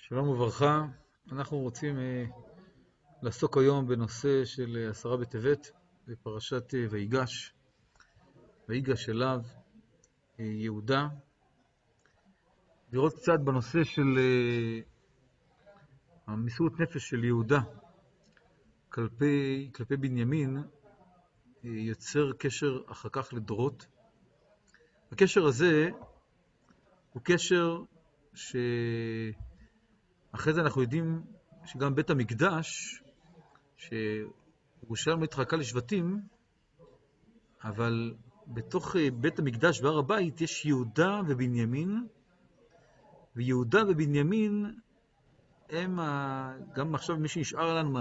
שלום וברכה, אנחנו רוצים לעסוק היום בנושא של 10 בטבת, בפרשת ויגש, ויגש אליו יהודה, לראות קצת בנושא של המסירות נפש של יהודה כלפי בנימין, יוצר קשר אחר כך לדורות. הקשר הזה הוא קשר אחרי זה אנחנו יודעים שגם בית המקדש, שירושלים התחלקה לשבטים, אבל בתוך בית המקדש והר הבית יש יהודה ובנימין, ויהודה ובנימין הם, גם עכשיו מי שנשאר לנו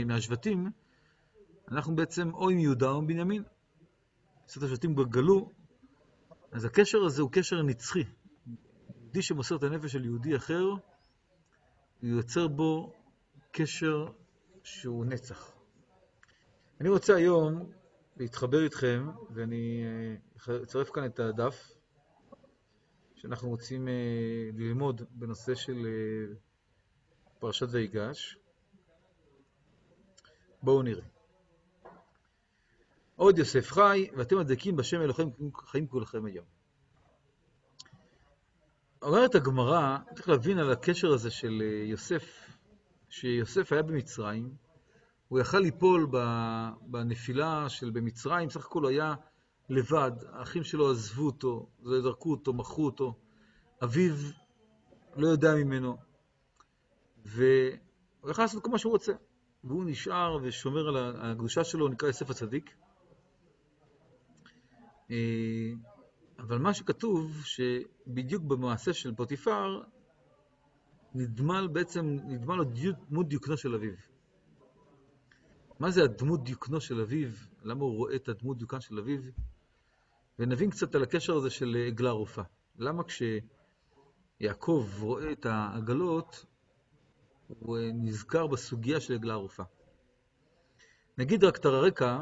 מהשבטים, אנחנו בעצם או עם יהודה או עם בנימין. עשרת השבטים גלו, אז הקשר הזה הוא קשר נצחי. יהודי שמוסר את הנפש של יהודי אחר, הוא יוצר בו קשר שהוא נצח. אני רוצה היום להתחבר איתכם, ואני אצרף כאן את הדף שאנחנו רוצים ללמוד בנושא של פרשת ויגש. בואו נראה. עוד יוסף חי, ואתם הדבקים בשם אלוהיכם חיים כולכם היום. אומרת הגמרא, צריך להבין על הקשר הזה של יוסף, שיוסף היה במצרים, הוא יכל ליפול בנפילה של במצרים, סך הכל הוא היה לבד, האחים שלו עזבו אותו, זרקו אותו, מכרו אותו, אביו לא יודע ממנו, והוא יכל לעשות כל מה שהוא רוצה, והוא נשאר ושומר על הקדושה שלו, הוא נקרא יוסף הצדיק. אבל מה שכתוב, שבדיוק במעשה של פוטיפר, נדמה לו דמות דיוקנו של אביו. מה זה הדמות דיוקנו של אביו? למה הוא רואה את הדמות דיוקן של אביו? ונבין קצת על הקשר הזה של עגלה ערופה. למה כשיעקב רואה את העגלות, הוא נזכר בסוגיה של עגלה ערופה. נגיד רק את הרקע,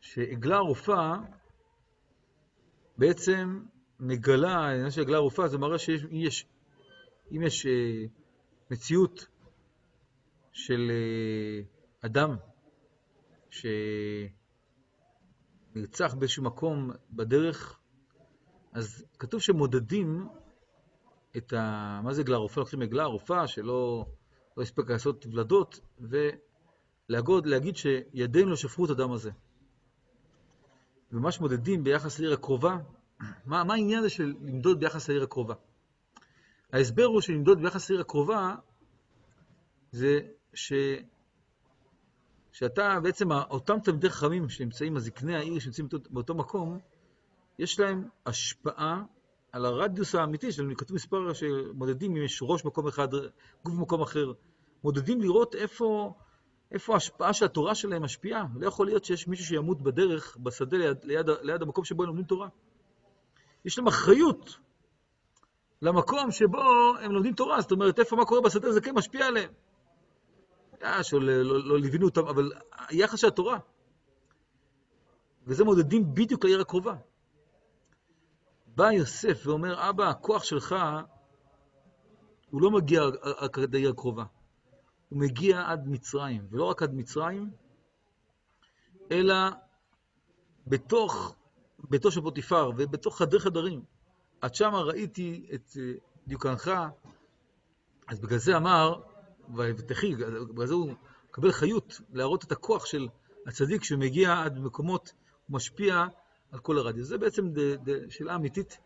שעגלה ערופה בעצם מגלה, העניין של עגלה ערופה, זה מראה שאם יש מציאות של אדם שנרצח באיזשהו מקום בדרך, אז כתוב שמודדים את מה זה עגלה ערופה? לוקחים עגלה ערופה שלא הספק לעשות ולדות, ולהגיד שידינו לא שפכו את הדם הזה. וממש מודדים ביחס לעיר הקרובה. מה העניין הזה של למדוד ביחס לעיר הקרובה? ההסבר הוא שלמדוד ביחס לעיר הקרובה זה שאתה בעצם, אותם תלמידי חכמים שנמצאים, הזקני העיר שנמצאים באותו מקום, יש להם השפעה על הרדיוס האמיתי, כתוב מספר שמודדים אם יש ראש מקום אחד, גוף מקום אחר, מודדים לראות איפה ההשפעה של התורה שלהם משפיעה. לא יכול להיות שיש מישהו שימות בדרך, בשדה, ליד המקום שבו הם לומדים תורה. יש להם אחריות למקום שבו הם לומדים תורה. זאת אומרת, מה קורה בשדה זה כן משפיע עליהם. לא ליווינו אותם, אבל היחס של התורה. וזה מודדים בדיוק לעיר הקרובה. בא יוסף ואומר, אבא, הכוח שלך, הוא לא מגיע עד העיר הקרובה. הוא מגיע עד מצרים, ולא רק עד מצרים, אלא בתוך ביתו של פוטיפר, ובתוך חדר חדרים. עד שם ראיתי את דיוקנך, אז בגלל זה אמר, ותחי, בגלל זה הוא מקבל חיות, להראות את הכוח של הצדיק, שמגיע עד מקומות, הוא משפיע על כל הרדיוס. זה בעצם שאלה אמיתית,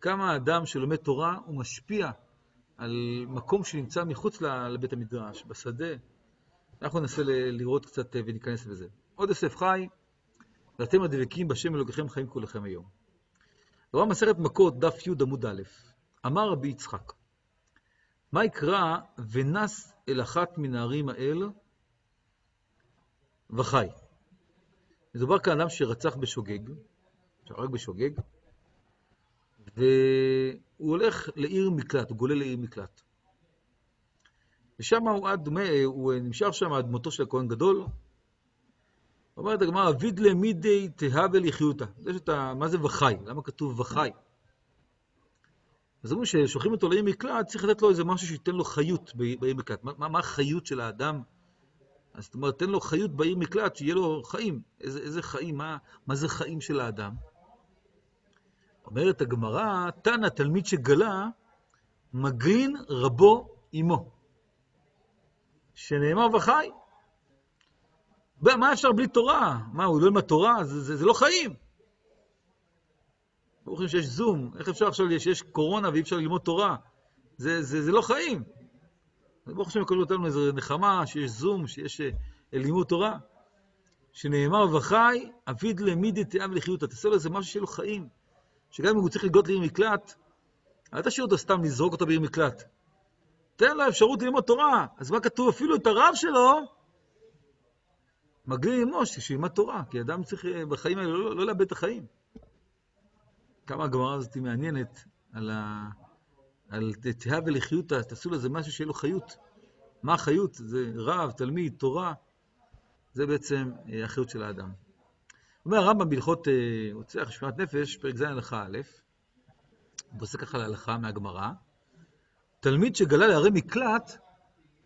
כמה האדם שלומד תורה, הוא משפיע על מקום שנמצא מחוץ לבית המדרש, בשדה. אנחנו ננסה לראות קצת וניכנס בזה. עוד יוסף חי, ואתם הדבקים בשם אלוהיכם חיים כולכם היום. רבה מסכת מכות, דף י' עמוד א', אמר רבי יצחק, מה יקרא ונס אל אחת מן הערים האל וחי? מדובר כאן אדם שרצח בשוגג, שרק בשוגג, והוא הולך לעיר מקלט, הוא גולה לעיר מקלט. ושם הוא נמשך שם עד מותו של הכהן גדול. אומרת הגמרא, אביד למידי תהווה לחיותא. מה זה וחי? למה כתוב וחי? אז אומרים ששולחים אותו לעיר מקלט, צריך לתת לו איזה משהו שייתן לו חיות בעיר מקלט. מה החיות של האדם? אז זאת אומרת, תן לו חיות בעיר מקלט, שיהיה לו חיים. איזה חיים? מה זה חיים של האדם? אומרת הגמרא, תנא תלמיד שגלה, מגרין רבו עמו. שנאמר וחי. מה אפשר בלי תורה? מה, הוא לא ילמד תורה? זה לא חיים. ברוך השם שיש זום. איך אפשר עכשיו שיש קורונה ואי אפשר ללמוד תורה? זה לא חיים. ברוך השם יקבלו אותנו איזו נחמה, שיש זום, שיש לימוד תורה. שנאמר וחי, אביד למידי תאב לחיותא. תעשה לו איזה משהו שיהיה לו חיים. שגם אם הוא צריך לגלות לעיר מקלט, אל תשאיר אותו סתם לזרוק אותו בעיר מקלט. תן לו אפשרות ללמוד תורה. אז מה כתוב? אפילו את הרב שלו, מגרין עמו שילמד תורה. כי אדם צריך בחיים האלה לא לאבד את החיים. כמה הגמרא הזאת מעניינת על תאב לחיותא. תעשו לזה משהו שיהיה לו חיות. מה החיות? זה רב, תלמיד, תורה. זה בעצם החיות של האדם. אומר הרמב"ם בהלכות הוצאה חשבונת נפש, פרק ז' הלכה א', הוא פוסק ככה להלכה מהגמרא, תלמיד שגלה לערי מקלט,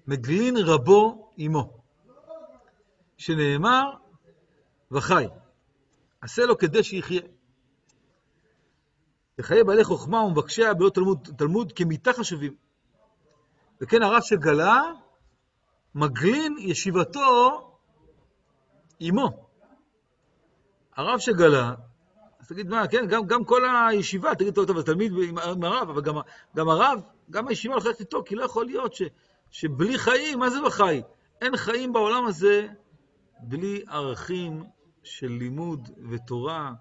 מגלין רבו עמו, שנאמר וחי, עשה לו כדי שיחיה. וחיי בעלי חוכמה ומבקשיה בלא תלמוד כמיתה חשובים. וכן הרב שגלה, מגלין ישיבתו עמו. הרב שגלה, אז תגיד מה, כן, גם כל הישיבה, תגיד טוב, התלמיד עם הרב, אבל גם הרב, גם הישיבה הולכת איתו, כי לא יכול להיות שבלי חיים, מה זה בחי? אין חיים בעולם הזה בלי ערכים של לימוד ותורה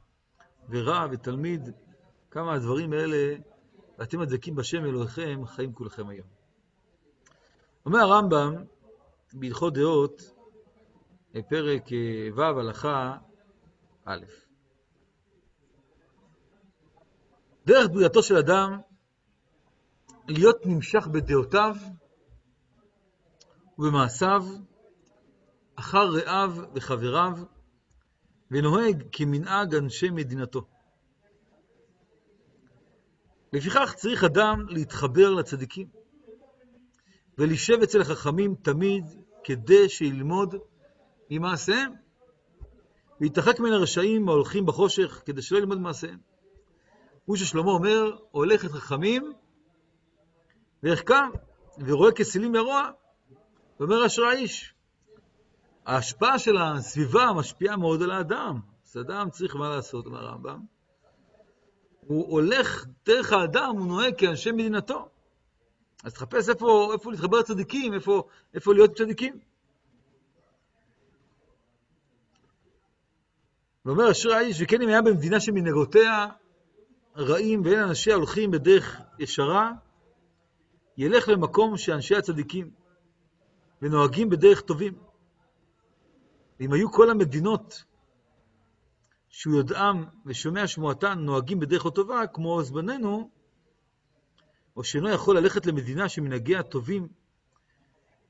ורב ותלמיד. כמה הדברים האלה, ואתם הדבקים בשם אלוהיכם, חיים כולכם היום. אומר הרמב"ם, בהלכות דעות, פרק ו' הלכה א'. דרך בריאתו של אדם להיות נמשך בדעותיו ובמעשיו אחר רעיו וחבריו ונוהג כמנהג אנשי מדינתו. לפיכך צריך אדם להתחבר לצדיקים ולשב אצל החכמים תמיד כדי שילמוד ממעשיהם ויתרחק מן הרשעים ההולכים בחושך כדי שלא ילמד מעשיהם. הוא ששלמה אומר, הולך את חכמים ויחכם ורואה כסילים לרוע, ואומר אשרי האיש. ההשפעה של הסביבה משפיעה מאוד על האדם. אז האדם צריך מה לעשות, אומר הרמב"ם. הוא הולך דרך האדם, הוא נוהג כאנשי מדינתו. אז תחפש איפה להתחבר לצדיקים, איפה להיות צדיקים. ואומר אשרי האיש, וכן אם היה במדינה שמנהגותיה רעים ואין אנשיה הולכים בדרך ישרה, ילך למקום שאנשי הצדיקים ונוהגים בדרך טובים. ואם היו כל המדינות שהוא יודעם ושומע שמועתן נוהגים בדרך הטובה, כמו זמננו, או שאינו יכול ללכת למדינה שמנהגיה טובים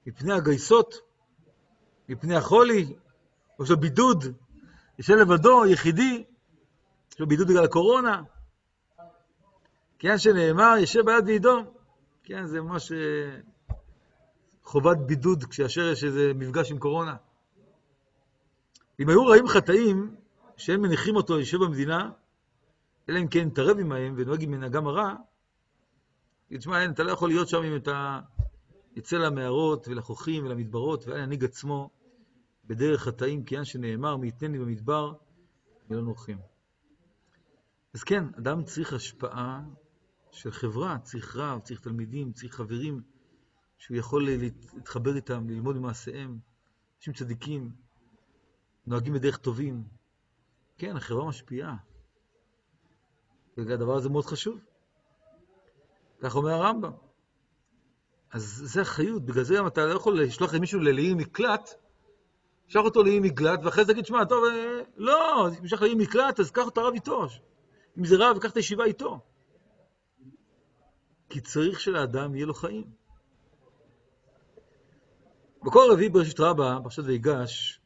מפני הגייסות, מפני החולי, או של בידוד, ישב לבדו, יחידי, יש לו בידוד בגלל הקורונה. כן, שנאמר, ישב ביד וידום. כן, זה ממש חובת בידוד כשאשר יש איזה מפגש עם קורונה. אם היו רעים חטאים, שהם מניחים אותו ישב במדינה, אלא אם כן תרב עמהם ונוהג עם מנהגם הרע, תשמע, אתה לא יכול להיות שם אם אתה יצא למערות ולחוכים ולמדברות, ואל ינהיג עצמו בדרך חטאים, כי שנאמר, מיתנני במדבר ולא נוחים. אז כן, אדם צריך השפעה של חברה, צריך רב, צריך תלמידים, צריך חברים, שהוא יכול להתחבר איתם, ללמוד ממעשיהם, אנשים צדיקים, נוהגים בדרך טובים. כן, החברה משפיעה. והדבר הזה מאוד חשוב. כך אומר הרמב"ם. אז זה החיות, בגלל זה גם אתה לא יכול לשלוח למישהו לעיר מקלט, שלח אותו לעיר מקלט, ואחרי זה תגיד, שמע, טוב, לא, אם שלח לעיר מקלט, אז קח אותה רב איתו. אם זה רב, קח את הישיבה איתו. כי צריך שלאדם יהיה לו חיים. בקור הרביעי בראשית רבה, פרשת ויגש,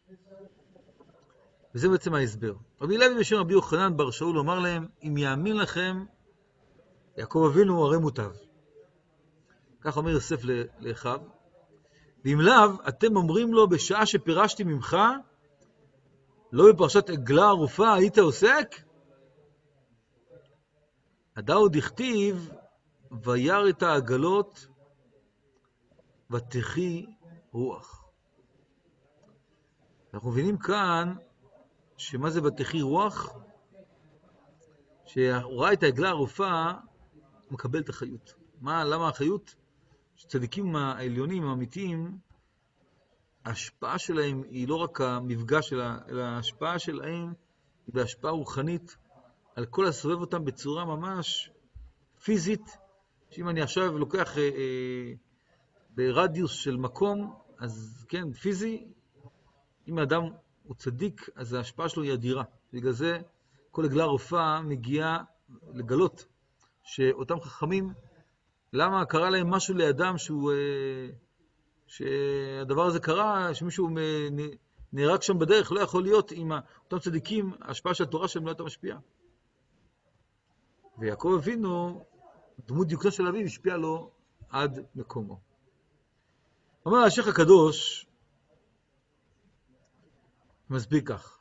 וזה בעצם ההסבר. רבי לוי בשם רבי יוחנן בר שאול אומר להם, אם יאמין לכם יעקב אבינו הרי מוטב. כך אומר יוסף לאחיו, ואם לאו, אתם אומרים לו בשעה שפירשתי ממך, לא בפרשת עגלה ערופה היית עוסק? הדאו דכתיב, וירא את העגלות, ותחי רוח. אנחנו מבינים כאן, שמה זה ותחי רוח? שהוא ראה את העגלה הערופה, הוא מקבל את החיות. למה החיות? שצדיקים העליונים, האמיתיים, ההשפעה שלהם היא לא רק המפגש שלה, אלא ההשפעה שלהם היא בהשפעה רוחנית על כל הסובב אותם בצורה ממש פיזית, שאם אני עכשיו לוקח ברדיוס של מקום, אז כן, פיזי, אם האדם הוא צדיק, אז ההשפעה שלו היא אדירה. בגלל זה כל עגלה ערופה מגיעה לגלות שאותם חכמים, למה קרה להם משהו לאדם שהדבר הזה קרה, שמישהו נהרג שם בדרך, לא יכול להיות עם אותם צדיקים, ההשפעה של התורה שלהם לא הייתה משפיעה. ויעקב אבינו, דמות דיוקנו של אביו, השפיע לו עד מקומו. אומר השייח הקדוש, מסביר כך,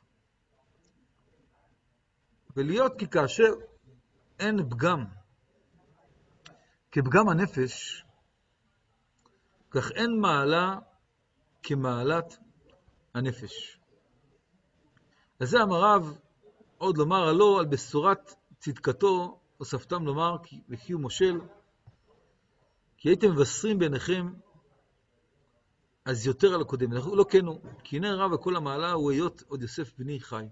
ולהיות כי כאשר אין פגם, כפגם הנפש, כך אין מעלה כמעלת הנפש. לזה אמר רב עוד לומר עלו על בשורת צדקתו, הוספתם לומר וכי הוא מושל, כי הייתם מבשרים בעיניכם, אז יותר על הקודם. אנחנו לא כנו, כי הנה רב וכל המעלה הוא היות עוד יוסף בני חי,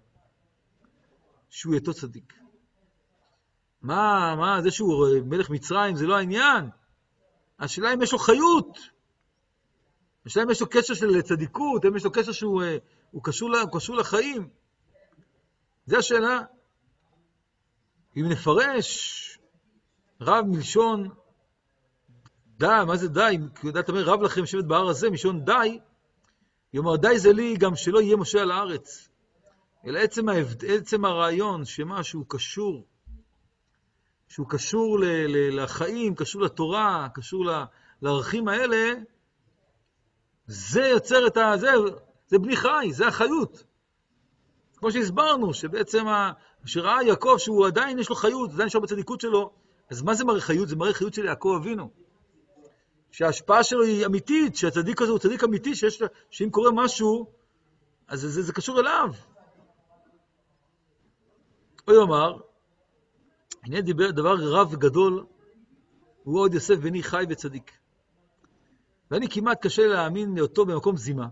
שהוא יתו צדיק. זה שהוא מלך מצרים זה לא העניין. השאלה אם יש לו חיות. השאלה אם יש לו קשר של צדיקות, אם יש לו קשר שהוא קשור לחיים. זה השאלה. אם נפרש רב מלשון די, מה זה די? כי אתה אומר רב לכם שבט בהר הזה, מלשון די, יאמר די זה לי גם שלא יהיה משה על הארץ. אלא עצם הרעיון שמשהו קשור, שהוא קשור לחיים, קשור לתורה, קשור לערכים האלה, זה יוצר את זה בני חי, זה החיות. כמו שהסברנו, שבעצם שראה יעקב שהוא עדיין יש לו חיות, עדיין יש לו בצדיקות שלו, אז מה זה מראה חיות? זה מראה חיות של יעקב אבינו. שההשפעה שלו היא אמיתית, שהצדיק הזה הוא צדיק אמיתי, שאם קורה משהו, אז זה קשור אליו. הוא יאמר, הנה דבר רב וגדול, הוא עוד יוסף בני חי וצדיק. ואני כמעט קשה להאמין לאותו במקום זימה.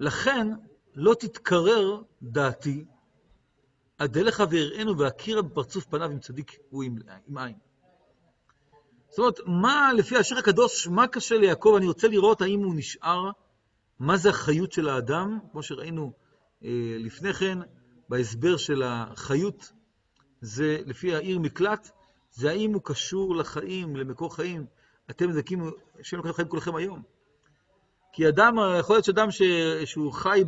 לכן לא תתקרר דעתי, עד אליך והראינו והכירה בפרצוף פניו עם צדיק הוא עם עין. זאת אומרת, מה לפי השייח הקדוש, מה קשה ליעקב? אני רוצה לראות האם הוא נשאר, מה זה החיות של האדם, כמו שראינו לפני כן, בהסבר של החיות, זה לפי העיר מקלט, זה האם הוא קשור לחיים, למקור חיים. אתם מזכים שם לקחת חיים כולכם היום. כי אדם, יכול להיות שאדם שהוא חי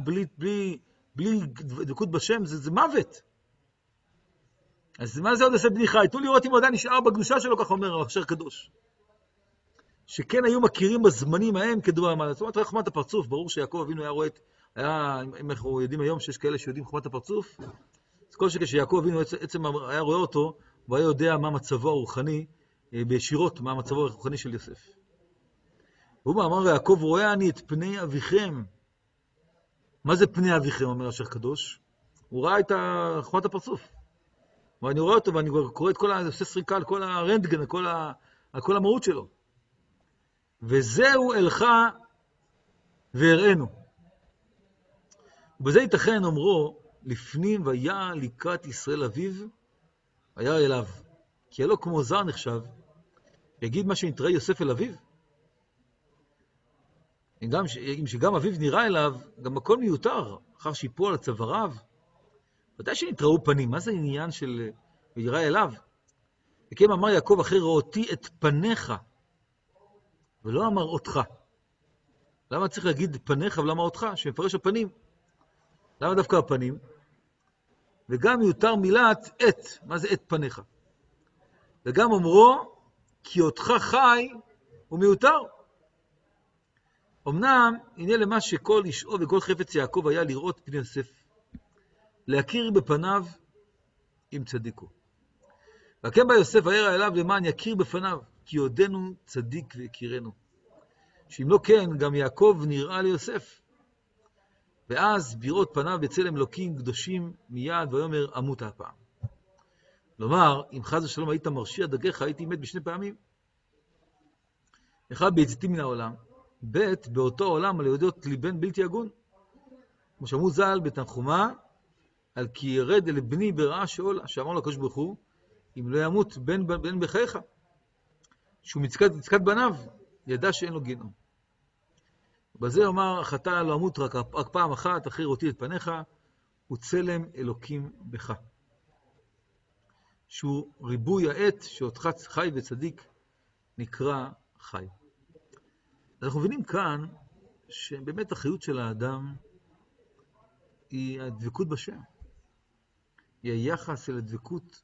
בלי דבקות בשם, זה מוות. אז מה זה עוד עושה בני חי? תנו לראות אם הוא עדיין נשאר בקדושה שלו, כך אומר השייח הקדוש. שכן היו מכירים בזמנים ההם כדבר המעלה. זאת אומרת, רק חוכמת הפרצוף, ברור שיעקב אבינו היה רואה אם אנחנו יודעים היום שיש כאלה שיודעים חוכמת הפרצוף, אז כל שיעקב אבינו עצם היה רואה אותו, הוא היה יודע מה מצבו הרוחני, בישירות מה מצבו הרוחני של יוסף. הוא אמר, יעקב רואה אני את פני אביכם. מה זה פני אביכם, אומר השייח הקדוש? הוא ראה את חוכמת הפרצוף. ואני רואה אותו, ואני קורא את כל עושה סריקה על כל הרנטגן, על כל המהות שלו. וזהו אלך והראינו. ובזה ייתכן אומרו, לפנים והיה לקראת ישראל אביו, היה אליו. כי אלו כמו זר נחשב, יגיד מה שנתראה יוסף אל אביו. אם שגם אביו נראה אליו, גם הכל מיותר, אחר שיפול על צוואריו. ודאי שנתראו פנים, מה זה העניין של ויראה אליו? וכן אמר יעקב, אחרי ראותי את פניך, ולא אמר אותך. למה צריך להגיד פניך ולמה אותך? שמפרש הפנים. למה דווקא הפנים? וגם מיותר מילת את. מה זה את פניך? וגם אומרו, כי אותך חי הוא מיותר. אמנם, הנה למה שכל אישו וכל חפץ יעקב היה לראות פני יוסף, להכיר בפניו אם צדיקו. וכן בא יוסף הערה אליו למען יכיר בפניו, כי יודנו צדיק והכירנו. שאם לא כן, גם יעקב נראה ליוסף. ואז בראות פניו בצלם אלוקים קדושים מיד, ויאמר אמות הפעם. כלומר, אם חס ושלום היית מרשיע דגיך, הייתי מת בשני פעמים. אחד, ביציאתי מן העולם. ב', באותו עולם על יהודות ליבן בלתי הגון. כמו שאמרו ז"ל בתנחומה, על כי ירד אל בני ברעה שאולה, שאמר לו הקדוש ברוך הוא, אם לא ימות בן בחייך. שהוא מצקת בניו, ידע שאין לו גיהנום. בזה אומר, חטא לא אמות רק פעם אחת, אחרי ראותי את פניך, וצלם אלוקים בך. שהוא ריבוי העת, שאותך חי וצדיק, נקרא חי. אנחנו מבינים כאן, שבאמת החיות של האדם, היא הדבקות בשם. היא היחס אל הדבקות,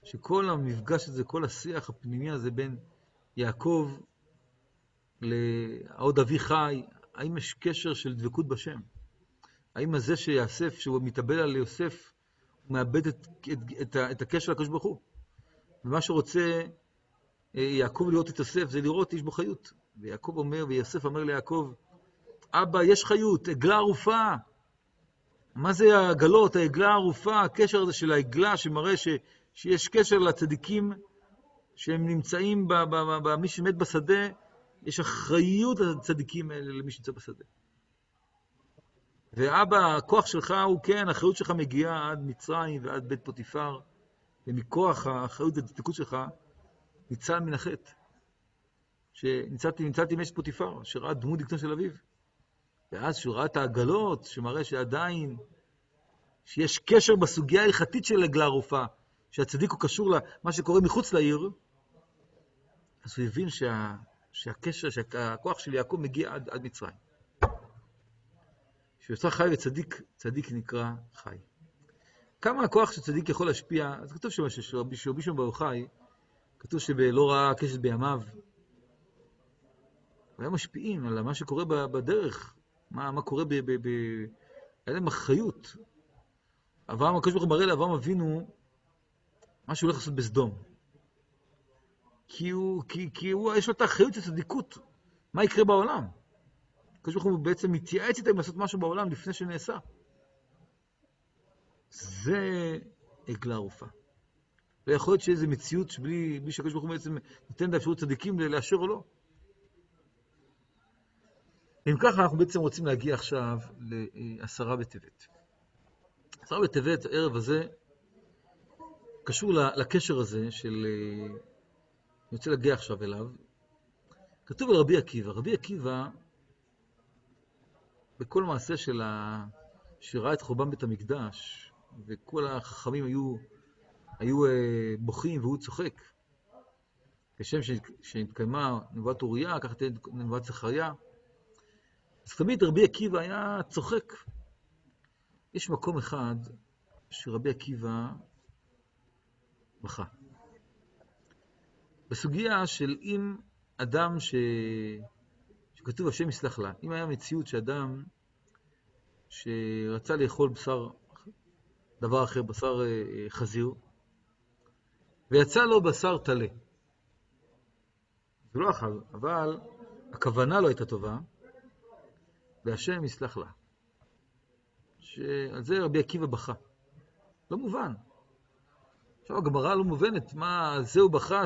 שכל המפגש הזה, כל השיח הפנימי הזה בין יעקב לעוד אבי חי, האם יש קשר של דבקות בשם? האם הזה שיוסף, שהוא מתאבל על יוסף, הוא מאבד את הקשר לקדוש ברוך הוא? ומה שרוצה יעקב לראות את יוסף, זה לראות איש בו חיות. ויעקב אומר, ויוסף אומר ליעקב, אבא, יש חיות, עגלה ערופה. מה זה העגלות, העגלה הערופה, הקשר הזה של העגלה שמראה שיש קשר לצדיקים שהם נמצאים במי שמת בשדה, יש אחריות לצדיקים האלה למי שנמצא בשדה. ואבא, הכוח שלך הוא כן, האחריות שלך מגיעה עד מצרים ועד בית פוטיפר, ומכוח האחריות והצדיקות שלך ניצל מן החטא. שנמצאתי מאשת פוטיפר, שראה דמות דקנו של אביו. ואז שהוא ראה את העגלות, שמראה שעדיין, שיש קשר בסוגיה ההלכתית של עגלה ערופה, שהצדיק הוא קשור למה שקורה מחוץ לעיר, אז הוא הבין שהקשר, שהכוח של יעקב מגיע עד מצרים. שיוצא חי וצדיק, צדיק נקרא חי. כמה הכוח שצדיק יכול להשפיע, אז כתוב שרבי שמעון בר יוחאי, כתוב שלא ראה קשת בימיו, והיה משפיעים על מה שקורה בדרך, מה קורה היה להם אחריות. אברהם, הקדוש ברוך הוא מראה לאברהם אבינו, מה שהוא הולך לעשות בסדום. כי יש לו את האחריות הצדיקות, מה יקרה בעולם. הקדוש ברוך הוא בעצם מתייעץ איתם לעשות משהו בעולם לפני שנעשה. זה עגלה ערופה. ויכול להיות שאיזו מציאות שבלי שהקדוש ברוך הוא בעצם נותן את האפשרות צדיקים לאשר או לא. אם ככה אנחנו בעצם רוצים להגיע עכשיו לעשרה בטבת. עשרה בטבת, הערב הזה, קשור לקשר הזה של... אני רוצה להגיע עכשיו אליו. כתוב על רבי עקיבא. רבי עקיבא, בכל מעשה שראה את חורבן בית המקדש, וכל החכמים היו בוכים והוא צוחק. כשם שהתקיימה נבואת אוריה, ככה תהיה נבואת זכריה. אז תמיד רבי עקיבא היה צוחק. יש מקום אחד שרבי עקיבא בכה. בסוגיה של אם אדם שכתוב השם יסלח לה, אם היה מציאות שאדם שרצה לאכול דבר אחר, בשר חזיר, ויצא לו בשר טלה. זה לא אכל, אבל הכוונה לא הייתה טובה, והשם יסלח לה. שעל זה רבי עקיבא בכה. לא מובן. עכשיו הגמרא לא מובנת, מה זהו בכה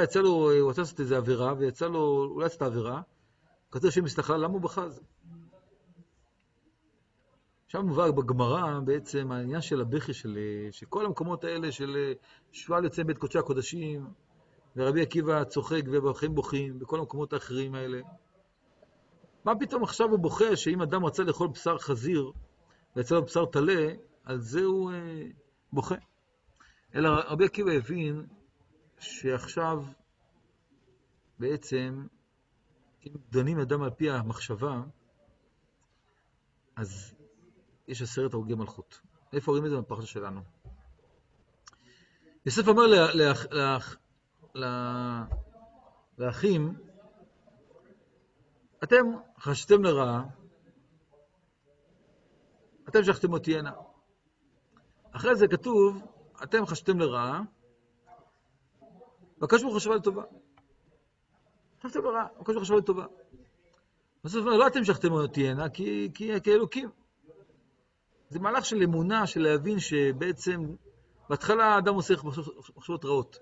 יצא לו, הוא רצה לעשות איזו עבירה, ויצא לו, אולי עשתה עבירה, כתוב השם יסלח לה, למה הוא בכה על זה? עכשיו מובן בגמרא בעצם העניין של הבכי שכל המקומות האלה של שועל יוצא בית קודשי הקודשים, ורבי עקיבא צוחק ובחים בוכים, בכל המקומות האחרים האלה. מה פתאום עכשיו הוא בוכה שאם אדם רצה לאכול בשר חזיר, ויצא לו בשר טלה, על זה הוא בוכה. אלא רבי עקיבא הבין שעכשיו בעצם, אם דנים אדם על פי המחשבה, אז יש 10 הרוגי מלכות. איפה רואים את זה בפרשה שלנו? יוסף אומר לאחים, אתם חשתם לרעה, אתם שכתם אותי הנה. אחרי זה כתוב, אתם חשתם לרעה, והקדוש ברוך הוא חשב לטובה. חשבתם לרעה, הקדוש ברוך הוא חשב לטובה. בסוף אומר, לא אתם שכתם אותי הנה, כי כאלוקים. זה מהלך של אמונה, של להבין שבעצם, בהתחלה האדם עושה מחשבות רעות.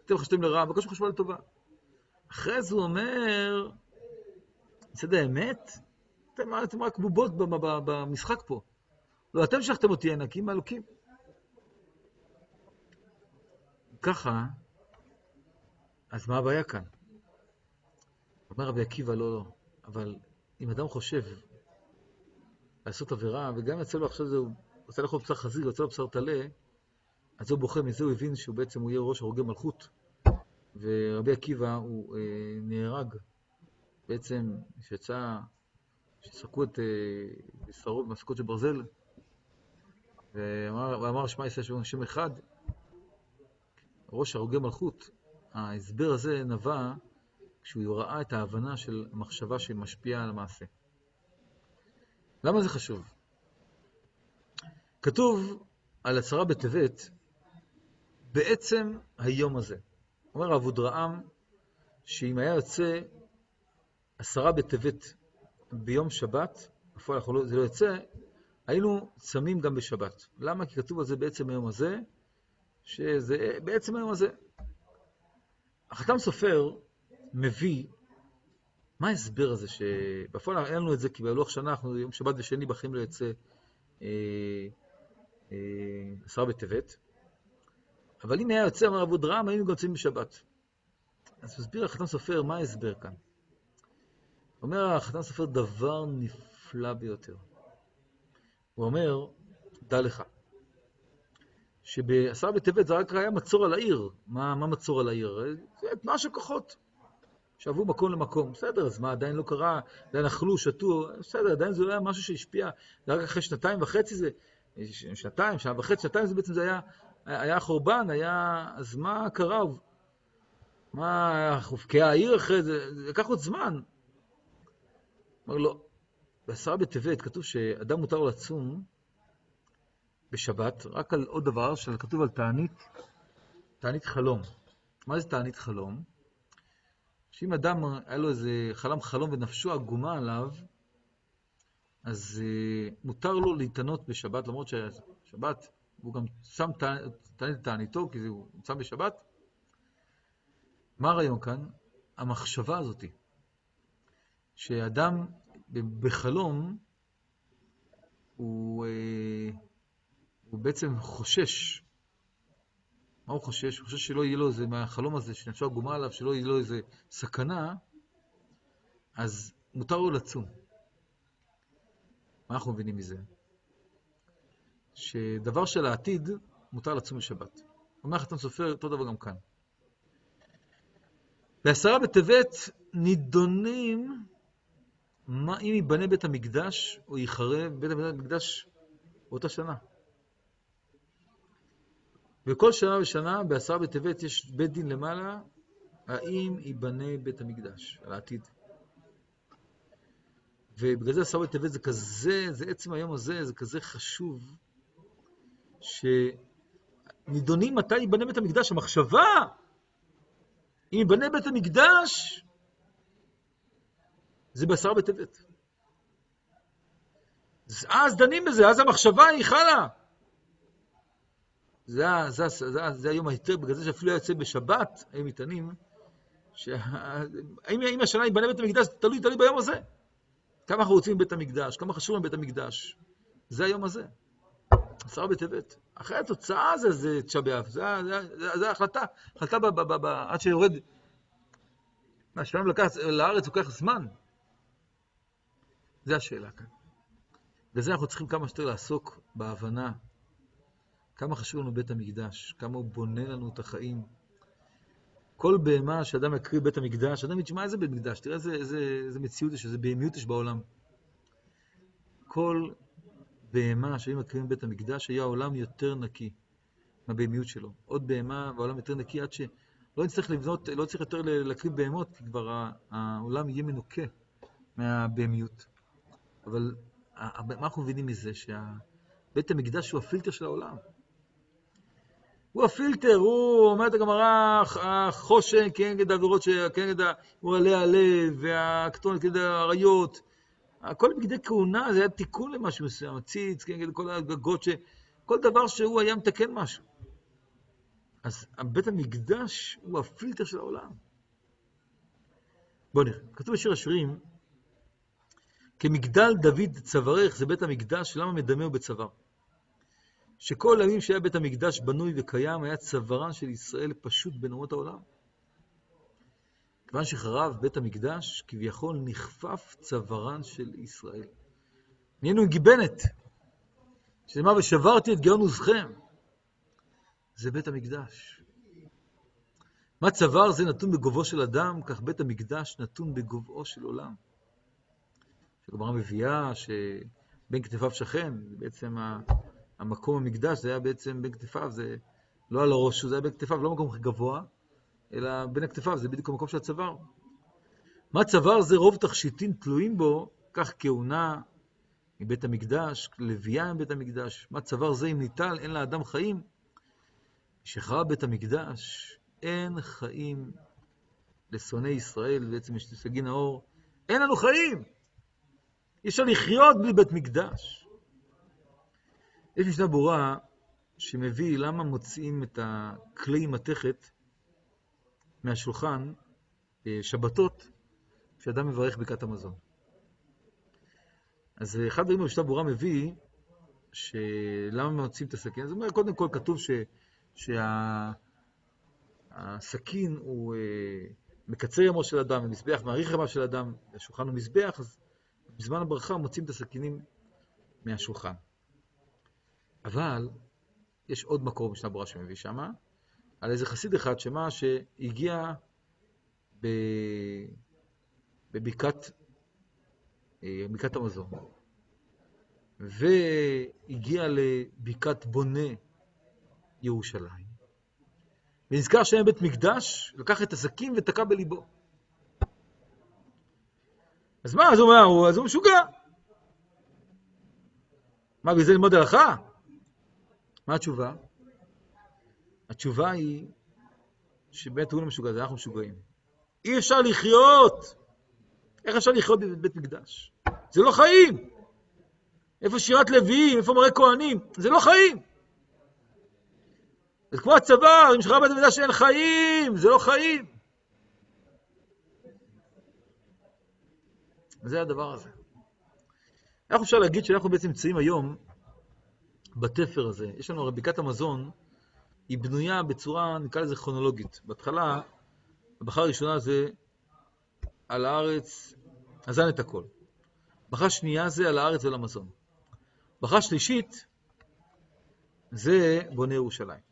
אתם חשבתם לרעה, והקדוש ברוך הוא חשב לטובה. אחרי זה הוא אומר, מצד האמת, אתם רק בובות במשחק פה. לא, אתם שכתם אותי הנה, כי הם אלוקים. ככה, אז מה הבעיה כאן? אומר רבי עקיבא, לא, אבל אם אדם חושב לעשות עבירה, וגם יצא לו עכשיו זה, הוא רוצה לאכול בשר חזיר, יוצא לו בשר טלה, אז הוא בוכה מזה, הוא הבין שהוא בעצם הוא יהיה ראש הרוגי מלכות. ורבי עקיבא הוא נהרג, בעצם שסרקו את בשרו במסקות של ברזל, ואמר שמע ישראל שם אחד, ראש הרוגי מלכות. ההסבר הזה נבע כשהוא ראה את ההבנה של המחשבה שמשפיעה על המעשה. למה זה חשוב? כתוב על 10 בטבת, בעצם היום הזה. אומר אבודרעם, שאם היה יוצא 10 בטבת ביום שבת, בפועל זה לא יוצא, היינו צמים גם בשבת. למה? כי כתוב על זה בעצם היום הזה, שזה בעצם היום הזה. החתם סופר מביא, מה ההסבר הזה שבפועל אין לנו את זה, כי בלוח שנה אנחנו יום שבת ושני בחיים לא יוצא 10 בטבת, אבל אם היה יוצא, אמר אבודרעם, היינו גם צמים בשבת. אז הוא הסביר החתם סופר, מה ההסבר כאן? אומר החתם סופר דבר נפלא ביותר. הוא אומר, דע לך, שב10 בטבת זה רק היה מצור על העיר. מה מצור על העיר? זה תנועה של כוחות. שעברו מקום למקום. בסדר, אז מה עדיין לא קרה? עדיין אכלו, שתו, בסדר, עדיין זה לא היה משהו שהשפיע. זה רק אחרי 2.5 זה, 2, שנה וחצי, 2 זה בעצם זה היה חורבן, אז מה קרה? מה הופקעה העיר אחרי זה? זה לקח עוד זמן. אומר לו, ב10 בטבת כתוב שאדם מותר לצום בשבת, רק על עוד דבר, שכתוב על תענית חלום. מה זה תענית חלום? שאם אדם היה לו איזה חלום ונפשו עגומה עליו, אז מותר לו להתענות בשבת, למרות ששבת, הוא גם שם תעניתו, כי הוא נמצא בשבת. מה הרעיון כאן? המחשבה הזאת, שאדם בחלום, הוא בעצם חושש. מה הוא חושש? הוא חושש שלא יהיה לו איזה, מהחלום הזה, שנפשו עגומה עליו, שלא יהיה לו איזה סכנה, אז מותר לו לצום. מה אנחנו מבינים מזה? שדבר של העתיד, מותר לצום בשבת. אומר החתם סופר, אותו דבר גם כאן. ב10 בטבת נידונים, מה אם ייבנה בית המקדש, או ייחרב בית המקדש באותה שנה. וכל שנה ושנה, ב10 בטבת יש בית דין למעלה, האם ייבנה בית המקדש, על העתיד. ובגלל זה 10 בטבת זה כזה, זה עצם היום הזה, זה כזה חשוב, שנידונים מתי ייבנה בית המקדש, המחשבה, אם ייבנה בית המקדש, זה ב10 בטבת. אז דנים בזה, אז המחשבה היא חלה. זה היום היותר, בגלל זה שאפילו יוצא בשבת, הם מתענים, אם השנה ייבנה בית המקדש, תלוי ביום הזה. כמה אנחנו רוצים בית המקדש, כמה חשוב לנו בית המקדש. זה היום הזה. 10 בטבת. אחרי התוצאה זה תשעה באב. זה ההחלטה. החלטה עד שיורד. השלם לארץ הוא כך זמן. זה השאלה כאן. וזה אנחנו צריכים כמה שיותר לעסוק בהבנה. כמה חשוב לנו בית המקדש, כמה הוא בונה לנו את החיים. כל בהמה שאדם יקריב בית המקדש, אדם יתשמע איזה בית מקדש, תראה איזה מציאות יש, איזה בהמיות יש בעולם. כל בהמה שאם יקריב בית המקדש, היה העולם יותר נקי. מהבהמיות שלו. עוד בהמה והעולם יותר נקי עד שלא נצטרך לבנות, לא צריך יותר להקריב בהמות, כי כבר העולם יהיה מנוקה מהבהמיות. אבל מה אנחנו מבינים מזה? שבית המקדש הוא הפילטר של העולם. הוא הפילטר, הוא אומרת הגמרא, החושן כנגד העבירות, כנגד הוא עלי הלב, והקטון כנגד העריות. כל בגדי כהונה זה היה תיקון למשהו מסוים, הציץ כנגד כל הגגות, כל דבר שהוא היה מתקן משהו. אז בית המקדש הוא הפילטר של העולם. בואו נראה, כתוב בשיר השירים, כמגדל דוד צווארך, זה בית המקדש, למה מדמה הוא בצוואר? שכל הימים שהיה בית המקדש בנוי וקיים, היה צווארן של ישראל פשוט בין אומות העולם. כיוון שחרב בית המקדש, כביכול נכפף צווארן של ישראל. נהיינו גיבנת, שמה ושברתי את גאון עוזכם. זה בית המקדש. מה צוואר זה נתון בגובו של אדם, כך בית המקדש נתון בגובו של עולם. הגמרא מביאה שבין כתפיו שכן, בעצם המקום המקדש זה היה בעצם בין כתפיו, זה לא על הראש, זה היה בין כתפיו, לא מקום גבוה, אלא בין הכתפיו, זה בדיוק המקום של הצוואר. מה צוואר זה רוב תכשיטים תלויים בו, כך כהונה מבית המקדש, לוויה מבית המקדש. מה צוואר זה אם ניטל, אין לאדם חיים. שחרב בית המקדש, אין חיים לשונאי ישראל, בעצם יש סגין האור, אין לנו חיים. אי אפשר לחיות בלי בית מקדש. יש משנה ברורה שמביא למה מוציאים את הכלי מתכת מהשולחן שבתות כשאדם מברך ברכת המזון. אז אחד הדברים במשנה ברורה מביא שלמה מוציאים את הסכין. זאת אומרת, קודם כל כתוב שהסכין הוא מקצר ימו של אדם, ומזבח מעריך ימו של אדם, השולחן הוא מזבח, אז בזמן הברכה מוציאים את הסכינים מהשולחן. אבל יש עוד מקור במשנה ברורה שמביא שמה, על איזה חסיד אחד שמה שהגיע בבקעת המזון, והגיע לבקעת בונה ירושלים, ונזכר שהיה בית מקדש, לקח את הסכין ותקע בליבו. אז מה? אז הוא אומר, אז הוא משוגע. מה, בזה ללמוד הלכה? מה התשובה? התשובה היא שבאמת הוא לא משוגע, זה אנחנו משוגעים. אי אפשר לחיות. איך אפשר לחיות בבית מקדש? זה לא חיים. איפה שירת לוויים, איפה מראה כהנים, זה לא חיים. זה כמו הצוואר, אם שחרב בית המקדש אין חיים, זה לא חיים. וזה הדבר הזה. איך אפשר להגיד שאנחנו בעצם נמצאים היום בתפר הזה? יש לנו ברכת המזון, היא בנויה בצורה, נקרא לזה כרונולוגית. בהתחלה, הברכה הראשונה זה על הארץ, אזן את הכל. ברכה שנייה זה על הארץ ועל המזון. ברכה שלישית זה בונה ירושלים.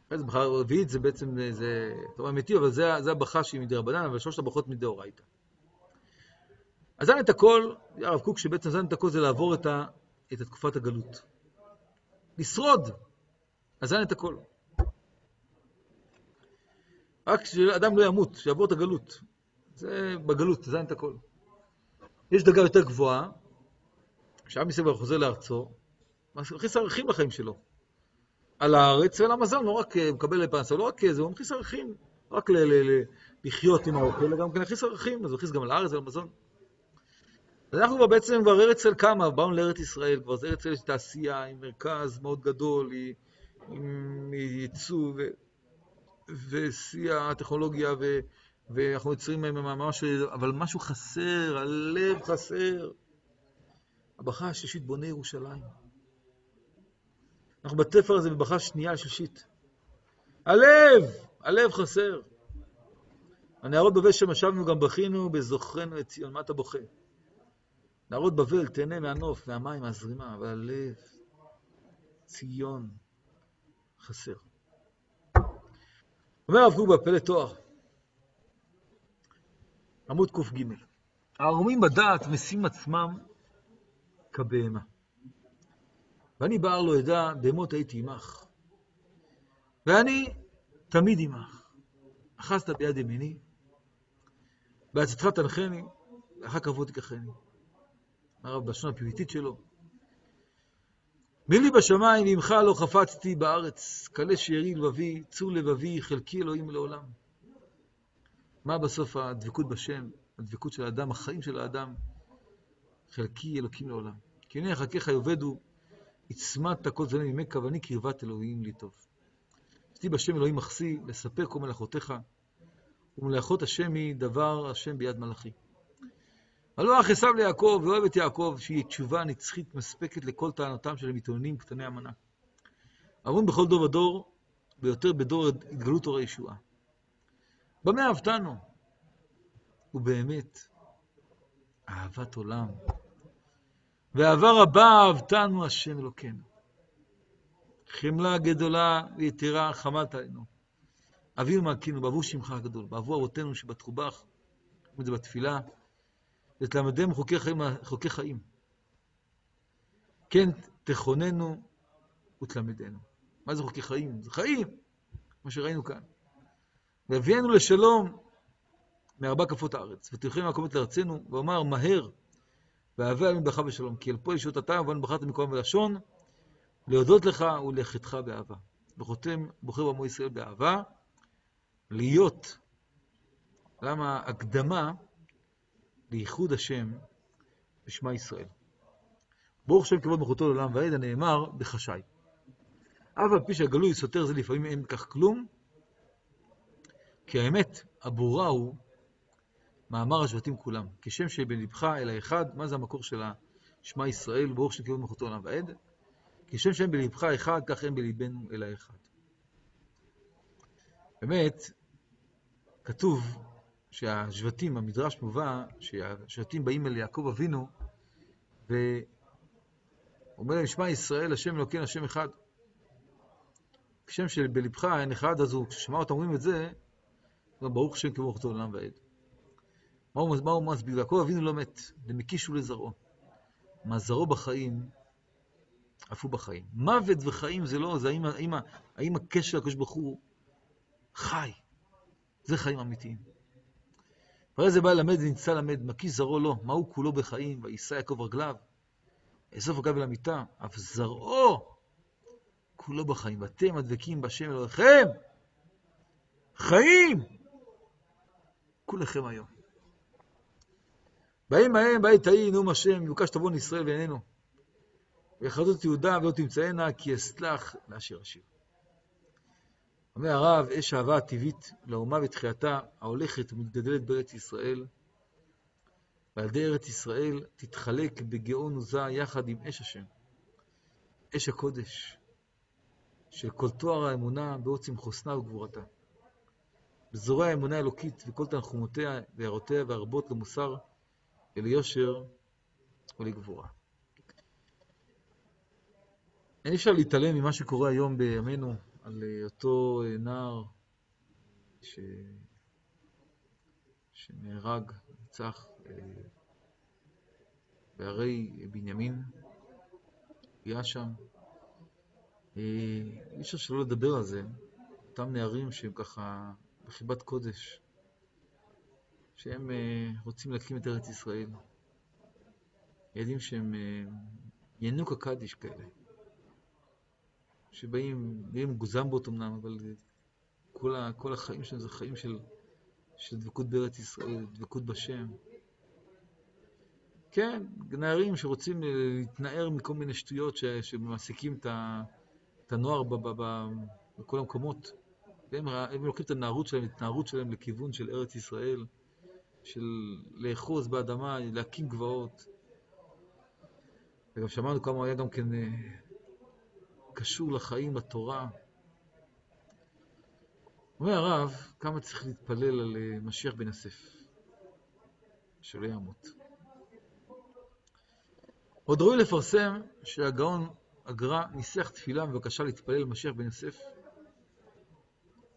ברכה רביעית זה בעצם, זה טוב אמיתי, אבל זה הברכה שהיא מדרבנן, אבל שלושת הברכות מדאורייתא. אזן את הכל, הרב קוק שבעצם אזן את הכל זה לעבור את תקופת הגלות. לשרוד, אזן את הכל. רק שאדם לא ימות, שיעבור את הגלות. זה בגלות, אזן את הכל. יש דרגה יותר גבוהה, כשעם ישראל חוזר לארצו, מכניס ערכים לחיים שלו. על הארץ ועל המזון, לא רק מקבל לפרנסה, לא רק זה, הוא מכניס ערכים, רק לחיות עם האוכל, אלא גם מכניס ערכים, אז הוא מכניס גם על הארץ ועל המזון. אז אנחנו כבר בעצם כבר ארץ ישראל קמה, באנו לארץ ישראל, כבר זה ארץ ישראל יש תעשייה, עם מרכז מאוד גדול, עם ייצוא ושיא הטכנולוגיה, ואנחנו יוצרים ממש, אבל משהו חסר, הלב חסר. הברכה השלישית בונה ירושלים. אנחנו בתפר הזה בברכה שנייה השלישית. הלב חסר. הנערות בבל שמשבנו גם בכינו בזוכרנו את ציון. מה אתה בוכה? נערות בבל תהנה מהנוף, מהמים, מהזרימה, אבל הלב, ציון, חסר. אומר הרב קוק בפלא תואר, עמוד ק"ג, הערומים בדעת משים עצמם כבהמה. ואני בער לא ידע, בהמות הייתי עמך. ואני תמיד עמך. אחזת ביד ימיני, בעצתך תנחני, ואחר כבוד תיקחני. הרב בשנה הפיוטית שלו. מי לי בשמיים, ממך לא חפצתי בארץ, קלה שארי לבבי, צור לבבי, חלקי אלוהים לעולם. מה בסוף הדבקות בשם, הדבקות של האדם, החיים של האדם, חלקי אלוקים לעולם. כי הנה יחכך יאבדו, יצמדת כל זמן ממך, ואני קרבת אלוהים לי טוב. עשיתי בשם אלוהים מחסי, לספר כל מלאכותיך, ומלאכות השם היא דבר השם ביד מלאכי. הלא אח עשיו ליעקב, ואוהב את יעקב, שהיא תשובה נצחית מספקת לכל טענותם של המתאוננים קטני המנה. אמרו בכל דור ודור, ביותר בדור התגלות אור הישועה. במה אהבתנו? ובאמת, אהבת עולם. ואהבה רבה אהבתנו השם אלוקינו. חמלה גדולה ויתרה חמלת עלינו. אבינו מלכינו, בעבור שמך הגדול, בעבור אבותינו שבטחו בך, זה בתפילה, ותלמדם חוקי חיים. כן, תכוננו ותלמדנו. מה זה חוקי חיים? זה חיים, מה שראינו כאן. והביאנו לשלום מארבע כפות הארץ, ותלכנו מהקומות לארצנו, ואומר מהר, ואהבה עלינו ברכה ושלום, כי אל פה ישועות אתה, ובאנו בחרת מקום ולשון, להודות לך ולחתך באהבה. וחותם בוחר בעמו ישראל באהבה, להיות, למה הקדמה לייחוד השם בשמה ישראל. ברוך שם כבוד מלכותו לעולם ועד, הנאמר בחשאי. אף על פי שהגלוי סותר זה לפעמים אין כך כלום, כי האמת, הברורה הוא מאמר השבטים כולם. כשם שבלבך אל האחד, מה זה המקור של שמע ישראל, ברוך שם כבוד מלכותו לעולם ועד? כשם שהם בלבך אחד, כך הם בלבנו אל האחד. באמת, כתוב שהשבטים, המדרש מובא, שהשבטים באים אל יעקב אבינו, ואומר להם, שמע ישראל, השם אלוקינו, השם אחד. כשם שבלבך אין אחד, אז הוא, כששמע אותם אומרים את זה, ברוך שם כבוד מלכותו לעולם ועד. מה הוא מסביר? יעקב אבינו לא מת, למקיש ולזרעו. מה זרעו בחיים, אף הוא בחיים. מוות וחיים זה לא, זה האם הקשר לקדוש ברוך הוא חי. זה חיים אמיתיים. אחרי זה בא למד ונמצא למד, מקיש זרעו לא, מהו כולו בחיים, וישא יעקב רגליו, אסוף רגליו אל המיטה, אף זרעו כולו בחיים. ואתם הדבקים בשם אלוהיכם, חיים, כולכם היום. באים ההם, בעת ההיא, נאום השם, יוקש תבון ישראל ואיננו. ויחרדות את יהודה ולא תמצאנה, כי אסלח לאשר השיר. אומר הרב, אש האהבה הטבעית לאומה ותחייתה, ההולכת ומתגדלת בארץ ישראל, ועל ידי ארץ ישראל תתחלק בגאון עוזה יחד עם אש השם. אש הקודש, של כל תואר האמונה בעוצם חוסנה וגבורתה. בזורע האמונה האלוקית וכל תנחומותיה והערותיה והרבות למוסר וליושר ולגבורה. אין אפשר להתעלם ממה שקורה היום בימינו על אותו נער שנהרג, נצח בערי בנימין, היה שם. אי אפשר שלא לדבר על זה, אותם נערים שהם ככה בחיבת קודש, שהם רוצים להקים את ארץ ישראל. ילדים שהם ינוקא קדיש כאלה, שבאים גוזם בו אמנם, אבל כל החיים שלהם זה חיים של דבקות בארץ ישראל, דבקות בשם. כן, נערים שרוצים להתנער מכל מיני שטויות שמעסיקים את הנוער בכל המקומות. והם לוקחים את ההתנערות שלהם לכיוון של ארץ ישראל, של לאחוז באדמה, להקים גבעות. וגם שמענו כמה הוא היה גם כן קשור לחיים בתורה. אומר הרב, כמה צריך להתפלל על משיח בן יוסף, שלא ימות. עוד ראוי לפרסם שהגאון הגר"א ניסח תפילה בבקשה להתפלל על משיח בן יוסף,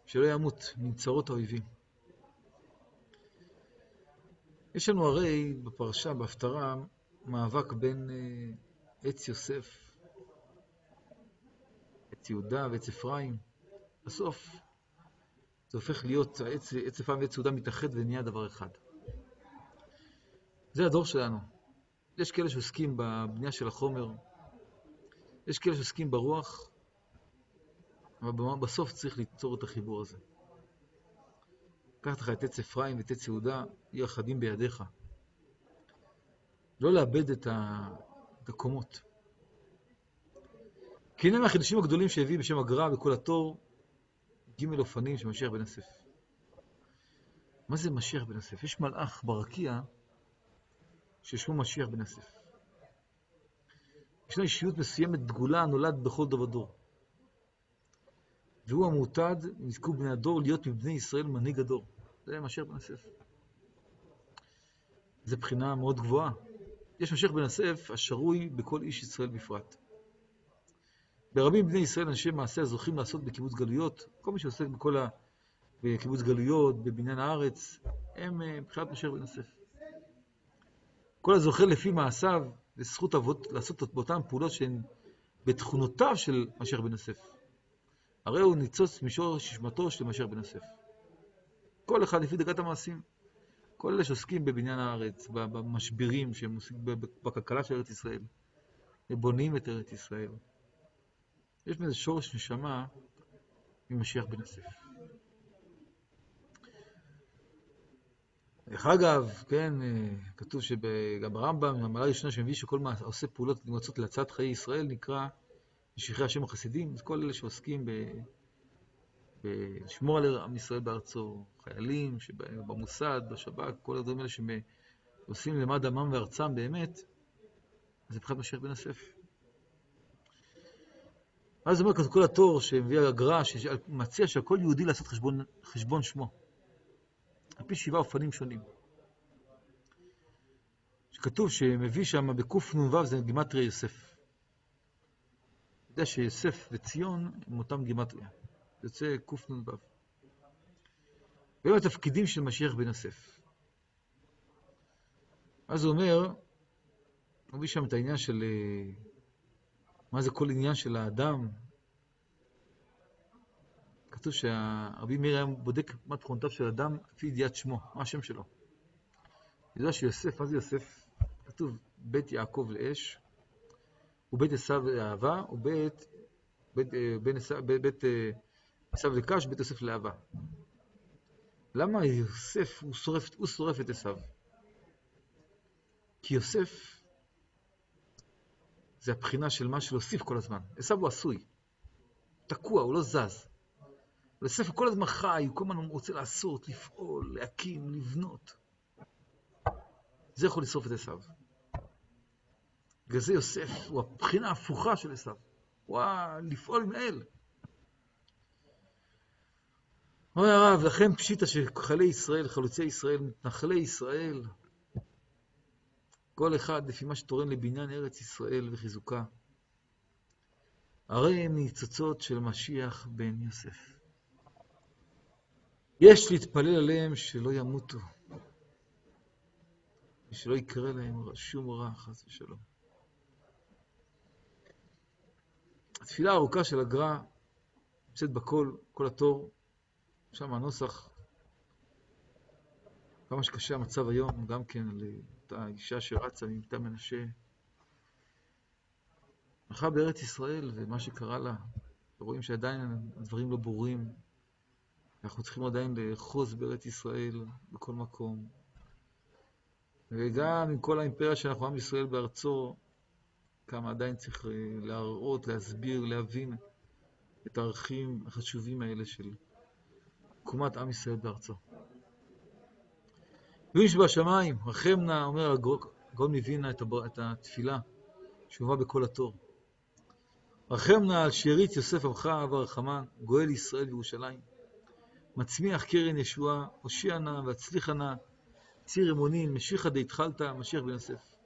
שלא ימות מנצרות האויבים. יש לנו הרי בפרשה, בהפטרה, מאבק בין עץ יוסף, עץ יהודה ועץ אפרים. בסוף זה הופך להיות עץ אפיים ועץ סעודה מתאחד ונהיה דבר אחד. זה הדור שלנו. יש כאלה שעוסקים בבנייה של החומר, יש כאלה שעוסקים ברוח, אבל בסוף צריך ליצור את החיבור הזה. קח לך את עץ אפרים ואת עץ יהודה, יהיו אחדים בידיך. לא לאבד את הקומות. כי הנה מהחידושים הגדולים שהביא בשם הגר"א בכל התור, ג' אופנים של משיח בן יוסף. מה זה משיח בן יוסף? יש מלאך ברקיע ששמו משיח בן יוסף. ישנה אישיות מסוימת דגולה הנולד בכל דור ודור. והוא המעוטד, נזכו בני הדור להיות מבני ישראל מנהיג הדור. זה משיח בן יוסף. זו בחינה מאוד גבוהה. יש משיח בן יוסף השרוי בכל איש ישראל בפרט. ברבים בני ישראל אנשי מעשה הזוכים לעשות בקיבוץ גלויות, כל מי שעוסק בקיבוץ גלויות, בבניין הארץ, הם בחינת משיח בן יוסף. כל הזוכה לפי מעשיו, לזכות אבות לעשות באותן פעולות שהן בתכונותיו של משיח בן יוסף. הרי הוא ניצוץ מישור ששמתו של משיח בן יוסף. כל אחד לפי דרגת המעשים. כל אלה שעוסקים בבניין הארץ, במשברים שהם עוסקים בכלכלה של ארץ ישראל, ובונים את ארץ ישראל. יש מזה שורש נשמה ממשיח בן יוסף. דרך אגב, כן, כתוב שגם ברמב"ם, המעלה הראשונה שמביא שכל מה עושה פעולות נמרצות להצלת חיי ישראל נקרא משיחי השם החסידים. אז כל אלה שעוסקים לשמור על עם ישראל בארצו, חיילים במוסד, בשב"כ, כל הדברים האלה שעושים למען דמם וארצם באמת, זה בחינת משיח בן יוסף. אז אומר כל התור שמביא הגר"א, שמציע שעל כל יהודי לעשות חשבון שמו, על פי 7 אופנים שונים. שכתוב שמביא שם בקנ"ו זה גימטריה יוסף. יודע שיוסף וציון הם אותם גימטריה. זה יוצא קנ"ו. והם התפקידים של משיח בן יוסף. אז הוא אומר, הוא מביא שם את העניין של מה זה כל עניין של האדם. כתוב שהרבי מאיר היה בודק מה תכונותיו של אדם לפי ידיעת שמו, מה השם שלו. יודע שיוסף, מה זה יוסף? כתוב בית יעקב לאש, ובית עשיו לאהבה, ובית עשיו לקש, בית יוסף לאהבה. למה יוסף הוא שורף את עשיו? כי יוסף זה הבחינה של מה שלהוסיף כל הזמן. עשיו הוא עשוי, תקוע, הוא לא זז. יוסף כל הזמן חי, הוא כל הזמן רוצה לעשות, לפעול, להקים, לבנות. זה יכול לשרוף את עשיו. בגלל זה יוסף הוא הבחינה ההפוכה של עשיו. הוא לפעול עם האל. אומר הרב, לכן פשיטה שחיילי ישראל, חלוצי ישראל, מתנחלי ישראל, כל אחד לפי מה שתורם לבניין ארץ ישראל וחיזוקה, הרי הם ניצוצות של משיח בן יוסף. יש להתפלל עליהם שלא ימותו, ושלא יקרה להם שום רע, חס ושלום. התפילה הארוכה של הגר"א נמצאת כל התור, שם הנוסח, כמה שקשה המצב היום, גם כן על אותה אישה שרצה מבטה מנשה, הלכה בארץ ישראל ומה שקרה לה, רואים שעדיין הדברים לא ברורים, אנחנו צריכים עדיין לאחוז בארץ ישראל בכל מקום, וגם עם כל האימפריה שאנחנו עם ישראל בארצו, כמה עדיין צריך להראות, להסביר, להבין את הערכים החשובים האלה של תקומת עם ישראל בארצו. ואיש בשמיים, רחם נא, אומר הגאון מווילנה את התפילה שהובאה בכל התור. רחם נא על שארית יוסף עמך ורחמן, גואל ישראל וירושלים. מצמיח קרן ישועה, הושיע נא והצליחה נא, ציר אמונים, משיחא דהתחלת, משיח בן יוסף.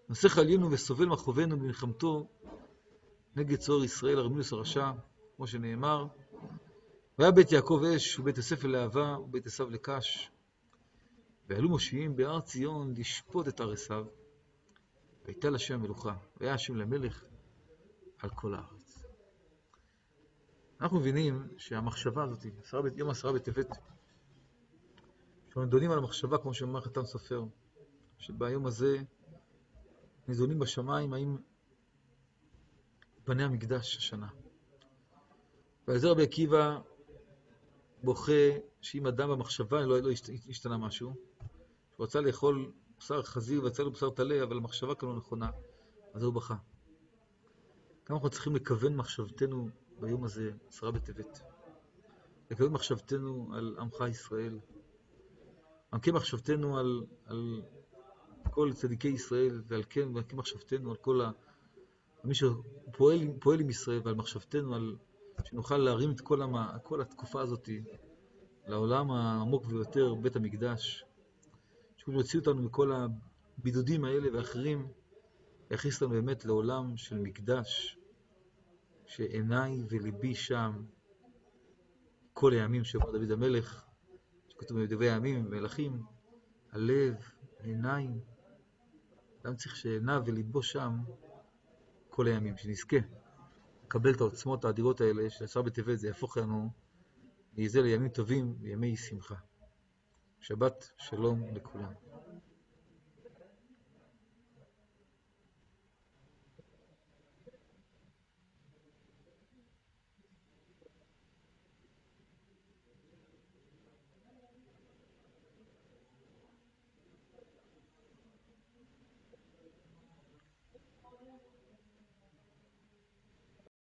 נוסך עלינו וסובל מחובנו במלחמתו נגד צורר ישראל ארמילוס הרשע, כמו שנאמר, והיה בית יעקב אש ובית יוסף לאהבה ובית עשיו לקש. ועלו מושיעים בהר ציון לשפוט את הר עשיו, והייתה לשם המלוכה, והיה השם למלך על כל הארץ. אנחנו מבינים שהמחשבה הזאת, יום 10 בטבת, שאנחנו נדונים על המחשבה, כמו שאומר חתן סופר, שביום הזה ניזונים בשמיים האם בני המקדש השנה. ועל זה רבי עקיבא בוכה שאם אדם במחשבה לא השתנה משהו, הוא רצה לאכול בשר חזיר ויצא לו בשר טלה, אבל המחשבה כאן לא נכונה, אז הוא בכה. כמה אנחנו צריכים לכוון מחשבתנו ביום הזה, 10 בטבת. לכוון מחשבתנו על עמך ישראל. לכוון מחשבתנו על כל צדיקי ישראל, ועל כן מחשבתנו על כל מי שפועל עם ישראל, ועל מחשבתנו על שנוכל להרים את כל התקופה הזאת לעולם העמוק ביותר, בית המקדש, שהוא יוציא אותנו מכל הבידודים האלה ואחרים, יכניס אותנו באמת לעולם של מקדש, שעיניי וליבי שם כל הימים שאמר דוד המלך, שכתוב בדברי הימים ומלכים, הלב, העיניים, אדם צריך שעיניו וליבו שם כל הימים, שנזכה לקבל את העוצמות האדירות האלה של 10 בטבת, זה יהפוך לנו לימים טובים וימי שמחה. שבת שלום לכולם.